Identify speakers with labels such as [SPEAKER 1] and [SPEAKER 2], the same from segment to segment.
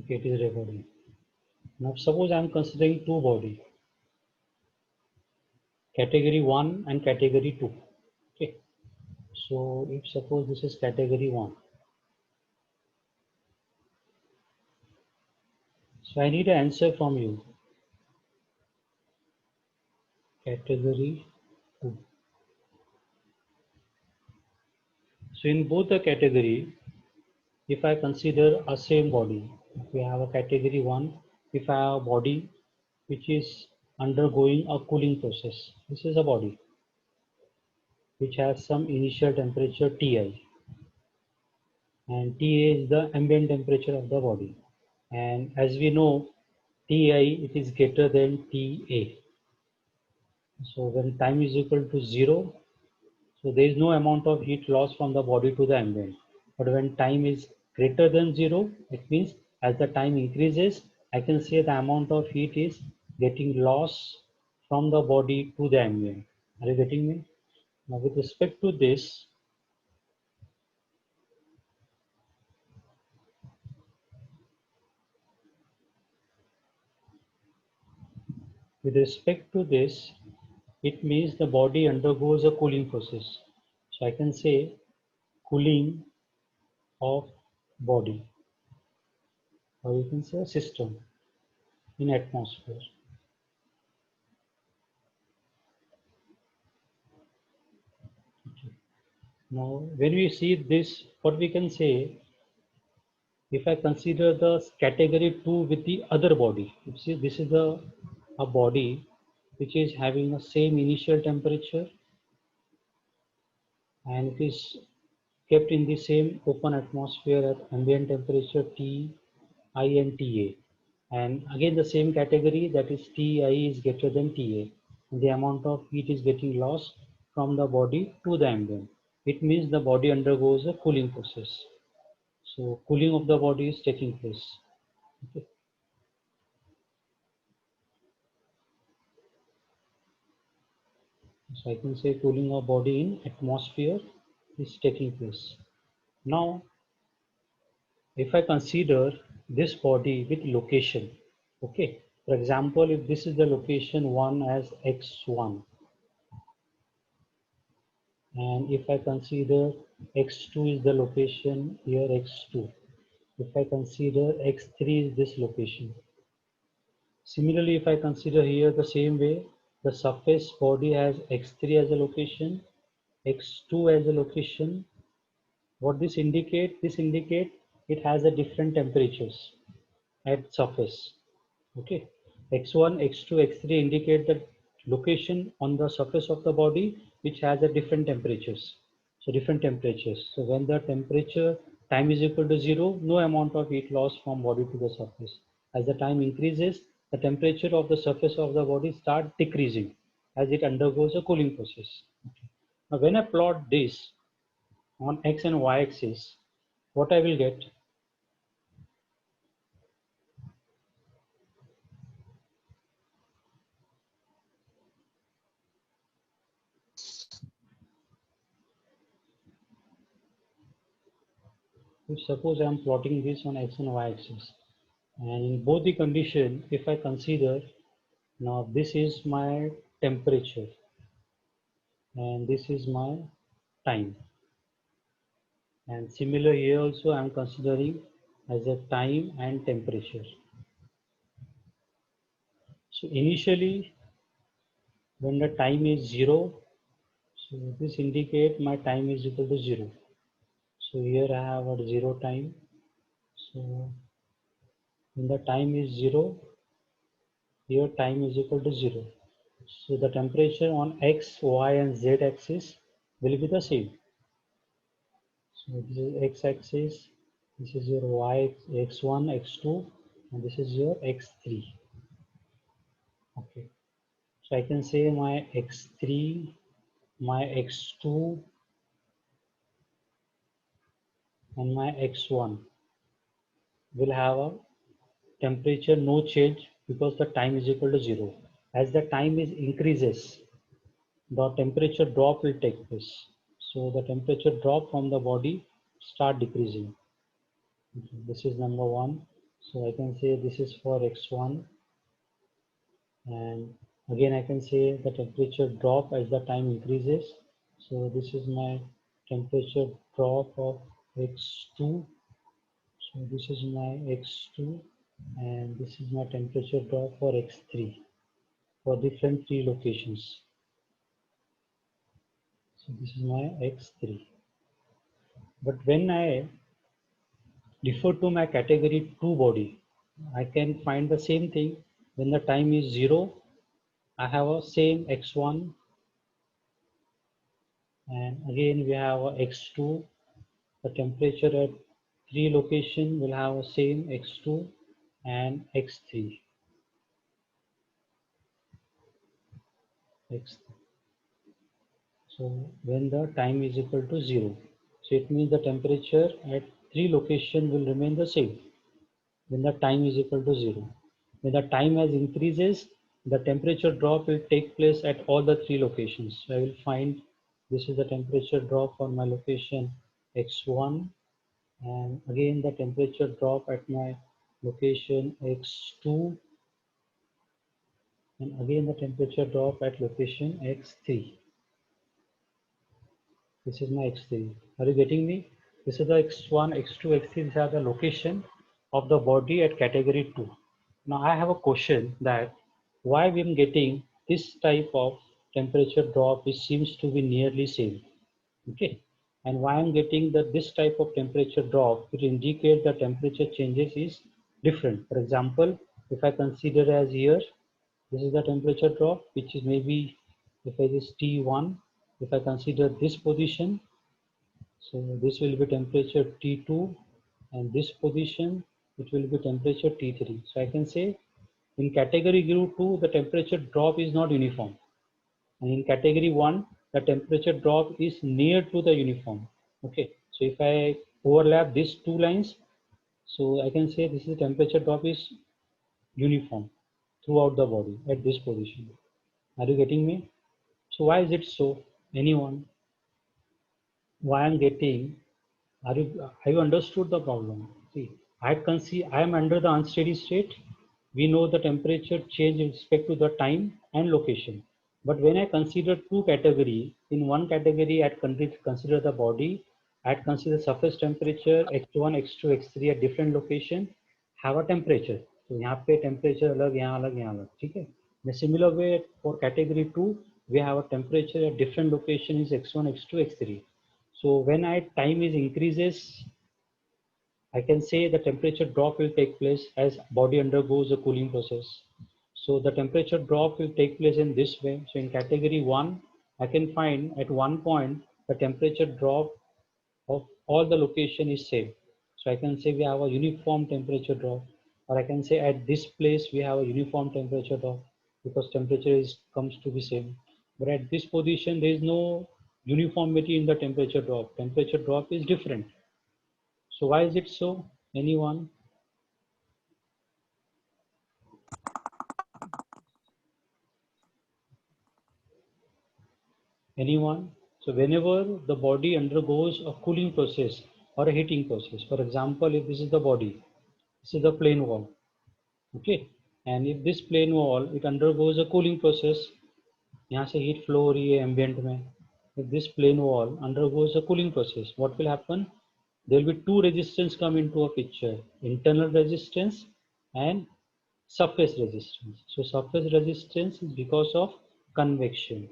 [SPEAKER 1] Okay, it is recording. Now suppose I am considering two body, category 1 and category 2. Okay, so if suppose this is category 1, so I need an answer from you. Category 2. So in both the category, if I consider a same body, if we have a category 1, if I have a body which is undergoing a cooling process, this is a body which has some initial temperature Ti, and Ta is the ambient temperature of the body. And as we know, Ti it is greater than Ta. So when time is equal to 0, so there is no amount of heat loss from the body to the ambient. But when time is greater than 0, it means as the time increases, I can say the amount of heat is getting lost from the body to the ambient. Are you getting me? Now with respect to this, it means the body undergoes a cooling process. So I can say cooling of body, or you can say a system in atmosphere. Now, when we see this, what we can say, if I consider the category 2 with the other body, you see this is a body which is having the same initial temperature and it is kept in the same open atmosphere at ambient temperature T, I and Ta. And again the same category, that is Ti is greater than Ta. And the amount of heat is getting lost from the body to the ambient. It means the body undergoes a cooling process. So cooling of the body is taking place. Okay. So I can say cooling of body in atmosphere is taking place. Now, if I consider this body with location, okay. For example, if this is the location 1 as x1, and if I consider x2 is the location here x2, if I consider x3 is this location. Similarly, if I consider here the same way, the surface body has x3 as a location, x2 as a location. What this indicate? This indicate it has a different temperatures at surface. Okay, x1, x2, x3 indicate the location on the surface of the body which has a different temperatures. So different temperatures. So when the temperature time is equal to 0, no amount of heat loss from body to the surface. As the time increases, the temperature of the surface of the body start decreasing as it undergoes a cooling process. Okay. Now when I plot this on x and y axis, what I will get? If suppose I am plotting this on x and y axis, and in both the condition, if I consider now this is my temperature and this is my time, and similar here also I am considering as a time and temperature. So initially when the time is 0, so this indicate my time is equal to 0. So here I have a 0 time. So when the time is 0, here time is equal to 0. So the temperature on x, y and z axis will be the same. So this is x-axis, this is your y, x1, x2, and this is your x3. Okay, so I can say my x3, my x2, and my x1 will have a temperature no change because the time is equal to 0. As the time is increases, the temperature drop will take place. So the temperature drop from the body start decreasing. Okay, this is number 1. So I can say this is for x1, and again I can say the temperature drop as the time increases. So this is my temperature drop of x2. So this is my x2, and this is my temperature drop for x3 for different three locations. So this is my x3. But when I refer to my category 2 body, I can find the same thing. When the time is 0, I have a same x1, and again we have a x2. The temperature at 3 location will have a same x2 and x3. So when the time is equal to 0, so it means the temperature at 3 location will remain the same when the time is equal to 0. When the time has increases, the temperature drop will take place at all the 3 locations. So I will find this is the temperature drop for my location x1, and again the temperature drop at my location x2, and again the temperature drop at location x3. This is my x3. Are you getting me? This is the x1, x2, x3. These are the location of the body at category 2. Now I have a question that why we am getting this type of temperature drop which seems to be nearly same. Okay. And why I'm getting that this type of temperature drop which indicate the temperature changes is different. For example, if I consider as here, this is the temperature drop which is maybe if I just T1, if I consider this position, so this will be temperature T2, and this position it will be temperature T3. So I can say in category group 2 the temperature drop is not uniform, and in category 1 the temperature drop is near to the uniform. Okay, so if I overlap these two lines, so I can say this is temperature drop is uniform throughout the body at this position. Are you getting me? So why is it so? Anyone? Why I'm getting? Have you understood the problem? See, I am under the unsteady state. We know the temperature change in respect to the time and location. But when I consider two category, in one category I'd consider the body, I'd consider surface temperature x1, x2, x3 at different location have a temperature. So यहाँ पे temperature अलग, यहाँ अलग, यहाँ अलग, ठीक है? In a similar way for category 2, we have a temperature at different location is x1, x2, x3. So when I time is increases, I can say the temperature drop will take place as body undergoes a cooling process. So the temperature drop will take place in this way. So in category 1, I can find at one point the temperature drop of all the location is same. So I can say we have a uniform temperature drop, or I can say at this place we have a uniform temperature drop because temperature is comes to be same. But at this position there is no uniformity in the temperature drop. Temperature drop is different. So why is it so? Anyone? Anyone? So whenever the body undergoes a cooling process or a heating process, for example, if this is the body, this is the plane wall, okay, and if this plane wall it undergoes a cooling process, यहाँ से heat flow हो रही है ambient में, if this plane wall undergoes a cooling process, what will happen? There will be two resistance come into a picture: internal resistance and surface resistance. So surface resistance is because of convection,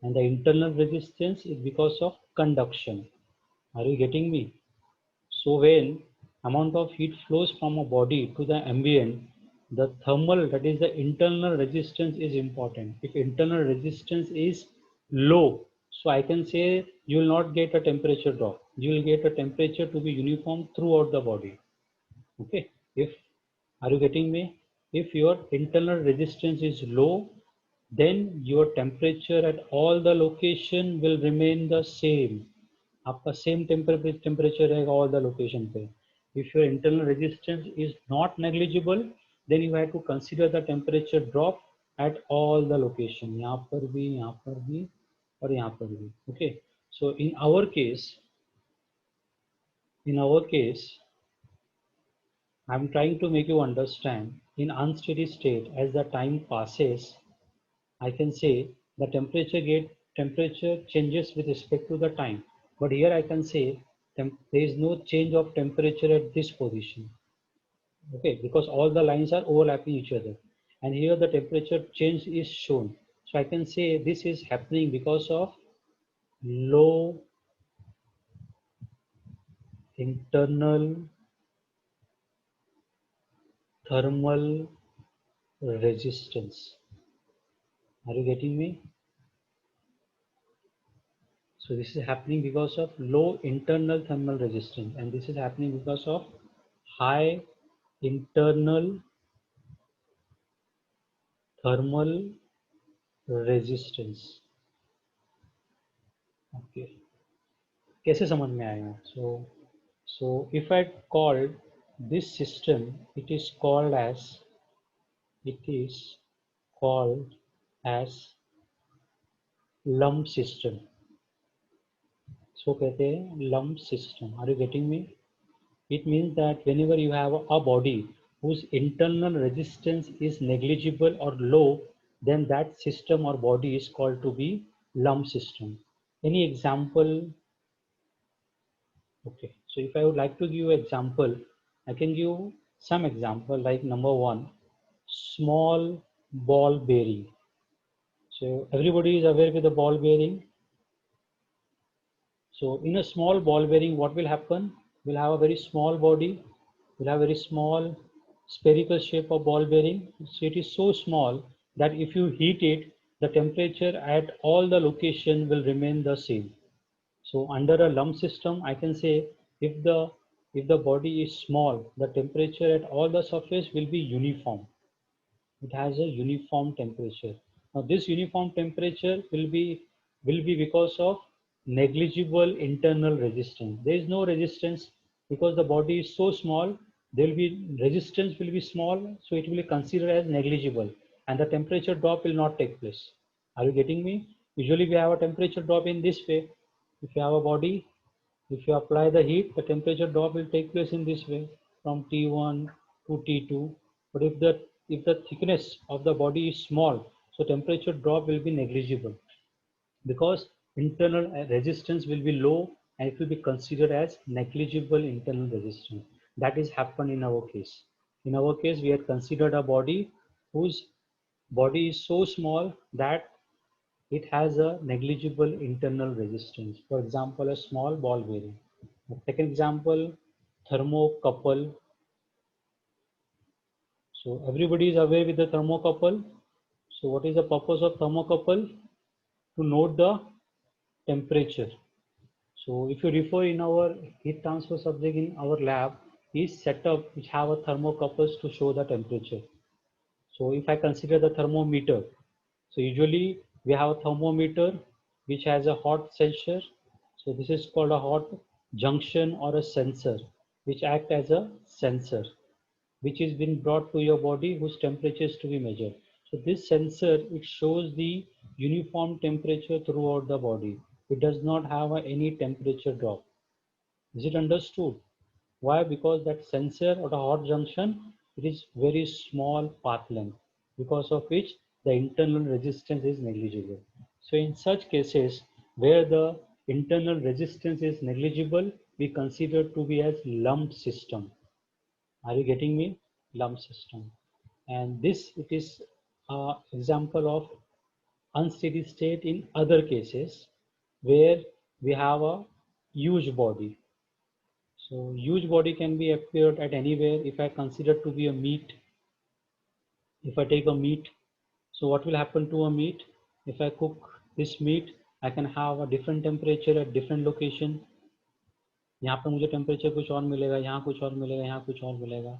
[SPEAKER 1] and the internal resistance is because of conduction. Are you getting me? So when amount of heat flows from a body to the ambient, the thermal, that is the internal resistance, is important. If internal resistance is low, so I can say you will not get a temperature drop. You will get a temperature to be uniform throughout the body. Okay. If are you getting me? If your internal resistance is low, then your temperature at all the location will remain the same. आपका same temperature रहेगा all the location पे. If your internal resistance is not negligible, then you have to consider the temperature drop at all the location. यहाँ पर भी, यहाँ पर भी, और यहाँ पर भी. Okay. So in our case, I'm trying to make you understand in unsteady state as the time passes, I can say the temperature changes with respect to the time. But here I can say there is no change of temperature at this position. Okay, because all the lines are overlapping each other. And here the temperature change is shown. So I can say this is happening because of low internal thermal resistance. Are you getting me? So this is happening because of low internal thermal resistance, and this is happening because of high internal thermal resistance. Okay, कैसे समझ में आएगा? So if I called this system, it is called as lump system. So कहते हैं lump system. Are you getting me? It means that whenever you have a body whose internal resistance is negligible or low, then that system or body is called to be lump system. Any example? Okay, so if I would like to give you example, I can give some example like number one, small ball bearing. So everybody is aware with the ball bearing. So in a small ball bearing, what will happen? We'll have a very small body. We'll have very small spherical shape of ball bearing. So it is so small that if you heat it, the temperature at all the location will remain the same. So under a lump system, I can say if the body is small, the temperature at all the surface will be uniform. It has a uniform temperature. Now this uniform temperature will be because of negligible internal resistance. There is no resistance because the body is so small. There will be resistance will be small, so it will be considered as negligible, and the temperature drop will not take place. Are you getting me? Usually we have a temperature drop in this way. If you have a body, if you apply the heat, the temperature drop will take place in this way from T1 to T2. But if the thickness of the body is small, so temperature drop will be negligible because internal resistance will be low and it will be considered as negligible internal resistance. That is happened in our case. In our case, we had considered a body whose body is so small that it has a negligible internal resistance. For example, a small ball bearing. The second example, thermocouple. So everybody is aware with the thermocouple. So what is the purpose of thermocouple? To note the temperature. So if you refer in our heat transfer subject in our lab, is set up which have a thermocouples to show the temperature. So if I consider the thermometer, so usually we have a thermometer which has a hot sensor. So this is called a hot junction or a sensor which act as a sensor which is been brought to your body whose temperature is to be measured. So this sensor, it shows the uniform temperature throughout the body. It does not have any temperature drop. Is it understood? Why? Because that sensor or the hot junction, it is very small path length, because of which the internal resistance is negligible. So in such cases where the internal resistance is negligible, we consider to be as lump system. Are you getting me? Lump system. And this it is an example of unsteady state in other cases where we have a huge body. So huge body can be appeared at anywhere. If I consider to be a meat, if I take a meat, so what will happen to a meat? If I cook this meat, I can have a different temperature at different location. यहाँ पे मुझे temperature कुछ और मिलेगा, यहाँ कुछ और मिलेगा, यहाँ कुछ और मिलेगा.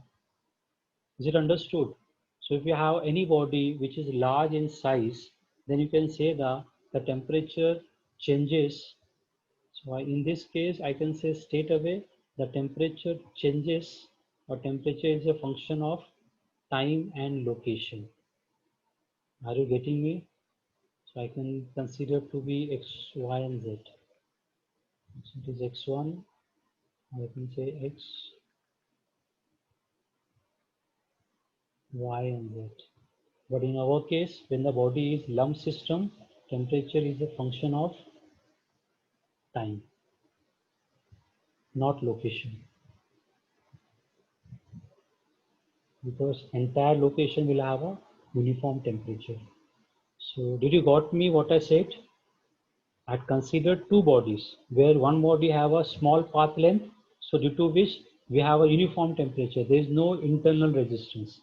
[SPEAKER 1] Is it understood? So if you have any body which is large in size, then you can say the temperature changes. So in this case, I can say straight away the temperature changes or temperature is a function of time and location. Are you getting me? So I can consider to be X, Y, and Z. So it is X1, I can say X, Y and Z. But in our case, when the body is lump system, temperature is a function of time, not location. Because entire location will have a uniform temperature. So did you got me what I said? I had considered two bodies where one body have a small path length, so due to which we have a uniform temperature. There is no internal resistance.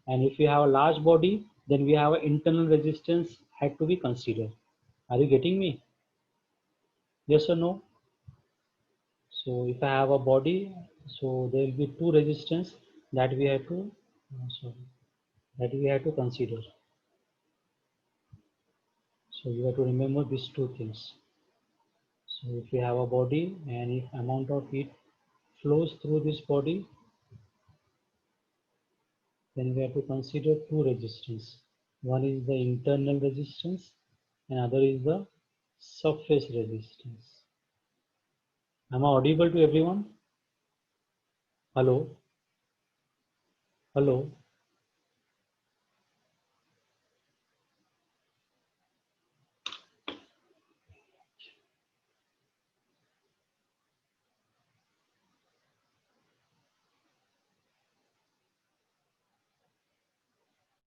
[SPEAKER 1] And if we have a large body, then we have an internal resistance had to be considered. Are you getting me? Yes or no? So if I have a body, so there will be two resistance that we have to sorry, that we have to consider. So you have to remember these two things. So if we have a body and if amount of heat flows through this body, then we have to consider two resistance. One is the internal resistance and other is the surface resistance. Am I audible to everyone? Hello? Hello?